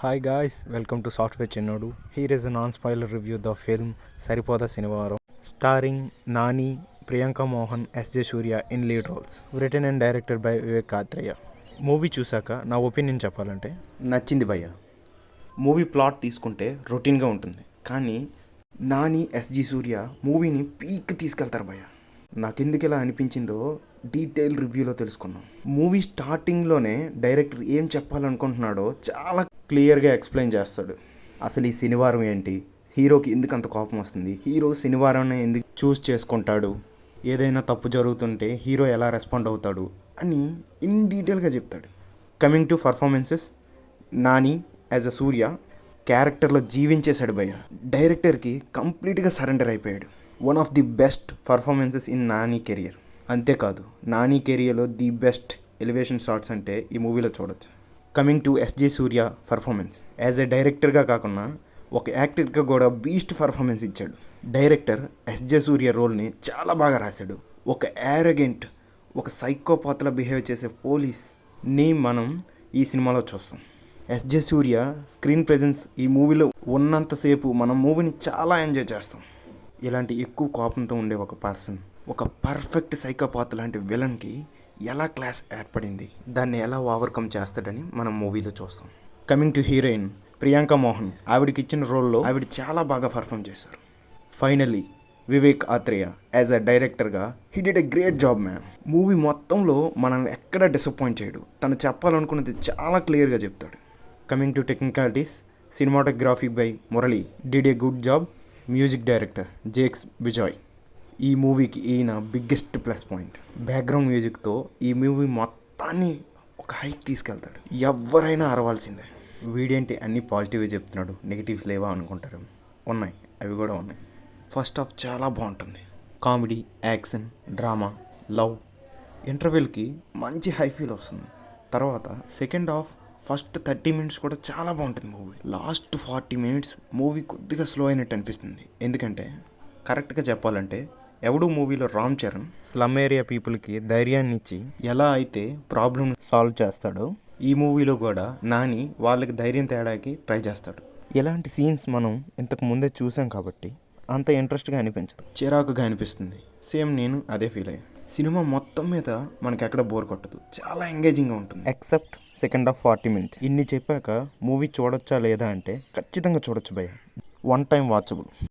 Hi guys, welcome to Software Chinnodu. Here is a non-spoiler review of the film Saripoda Sinivaram, starring Nani, Priyanka Mohan, S.J. Surya in lead roles. Written and directed by Vivek Atreya. Movie చూసాక నా opinion చెప్పాలంటే నచ్చింది భయ్య. Movie plot తీసుకుంటే రొటీన్గా ఉంటుంది, కానీ Nani SG సూర్య మూవీని పీక్ తీసుకెళ్తారు భయ్య. నాకెందుకు ఇలా అనిపించిందో డీటెయిల్ రివ్యూలో తెలుసుకుందాం. మూవీ స్టార్టింగ్లోనే డైరెక్టర్ ఏం చెప్పాలనుకుంటున్నాడో చాలా క్లియర్గా ఎక్స్ప్లెయిన్ చేస్తాడు. అసలు ఈ శనివారం ఏంటి, హీరోకి ఎందుకు అంత కోపం వస్తుంది, హీరో శనివారాన్ని ఎందుకు చూస్ చేసుకుంటాడు, ఏదైనా తప్పు జరుగుతుంటే హీరో ఎలా రెస్పాండ్ అవుతాడు అని ఇన్ డీటెయిల్గా చెప్తాడు. Coming to performances, Nani as a Surya క్యారెక్టర్లో జీవించేశాడు భయ్య. డైరెక్టర్కి కంప్లీట్గా సరెండర్ అయిపోయాడు. One of the best performances in Nani career. అంతేకాదు, నాని కెరియర్లో ది బెస్ట్ ఎలివేషన్ షాట్స్ అంటే ఈ మూవీలో చూడొచ్చు. Coming to SJ Surya performance, as a డైరెక్టర్గా కాకుండా ఒక యాక్టర్గా కూడా బీస్ట్ పర్ఫార్మెన్స్ ఇచ్చాడు. డైరెక్టర్ ఎస్జే సూర్య రోల్ని చాలా బాగా రాశాడు. ఒక యారగెంట్, ఒక సైకోపాత్లా బిహేవ్ చేసే పోలీస్ని మనం ఈ సినిమాలో చూస్తాం. ఎస్జే సూర్య స్క్రీన్ ప్రెజెన్స్ ఈ మూవీలో ఉన్నంతసేపు మనం మూవీని చాలా ఎంజాయ్ చేస్తాం. ఇలాంటి ఎక్కువ కోపంతో ఉండే ఒక పర్సన్, ఒక పర్ఫెక్ట్ సైకోపాత్ లాంటి విలన్కి ఎలా క్లాస్ ఏర్పడింది, దాన్ని ఎలా ఓవర్కమ్ చేస్తాడని మనం మూవీలో చూస్తాం. Coming to heroine Priyanka Mohan, ఆవిడకి ఇచ్చిన రోల్లో ఆవిడ చాలా బాగా పర్ఫామ్ చేశారు. Finally Vivek Athreya as a డైరెక్టర్గా he did a great job man. Movie మొత్తంలో మనం ఎక్కడ డిసప్పాయింట్ చేయడు, తను చెప్పాలనుకున్నది చాలా క్లియర్గా చెప్తాడు. Coming to technicalities, cinematography by Murali did a good job. Music director Jakes Bejoy. ఈ మూవీకి ఈయన బిగ్గెస్ట్ ప్లస్ పాయింట్. బ్యాక్గ్రౌండ్ మ్యూజిక్తో ఈ మూవీ మొత్తాన్ని ఒక హైక్ తీసుకెళ్తాడు. ఎవరైనా అరవాల్సిందే. వీడేంటి అన్ని పాజిటివ్గా చెప్తున్నాడు, నెగిటివ్స్ లేవా అనుకుంటారు. ఉన్నాయి, అవి కూడా ఉన్నాయి. ఫస్ట్ హాఫ్ చాలా బాగుంటుంది. కామెడీ, యాక్షన్, డ్రామా, లవ్, ఇంటర్వెల్కి మంచి హై ఫీల్ వస్తుంది. తర్వాత సెకండ్ హాఫ్ ఫస్ట్ 30 minutes కూడా చాలా బాగుంటుంది మూవీ. లాస్ట్ 40 minutes మూవీ కొద్దిగా స్లో అయినట్టు అనిపిస్తుంది. ఎందుకంటే కరెక్ట్గా చెప్పాలంటే ఎవడు మూవీలో రామ్ చరణ్ స్లమ్ ఏరియా పీపుల్కి ధైర్యాన్ని ఇచ్చి ఎలా అయితే ప్రాబ్లమ్ సాల్వ్ చేస్తాడో, ఈ మూవీలో కూడా నాని వాళ్ళకి ధైర్యం తేడానికి ట్రై చేస్తాడు. ఇలాంటి సీన్స్ మనం ఇంతకు ముందే చూసాం కాబట్టి అంత ఇంట్రెస్ట్గా అనిపించదు, చిరాకుగా అనిపిస్తుంది. సేమ్ నేను అదే ఫీల్ అయ్యాను. సినిమా మొత్తం మీద మనకి ఎక్కడ బోర్ కొట్టదు, చాలా ఎంగేజింగ్గా ఉంటుంది ఎక్సెప్ట్ సెకండ్ హాఫ్ 40 minutes. ఇన్ని చెప్పాక మూవీ చూడొచ్చా లేదా అంటే ఖచ్చితంగా చూడొచ్చు భయ్య. One time watchable.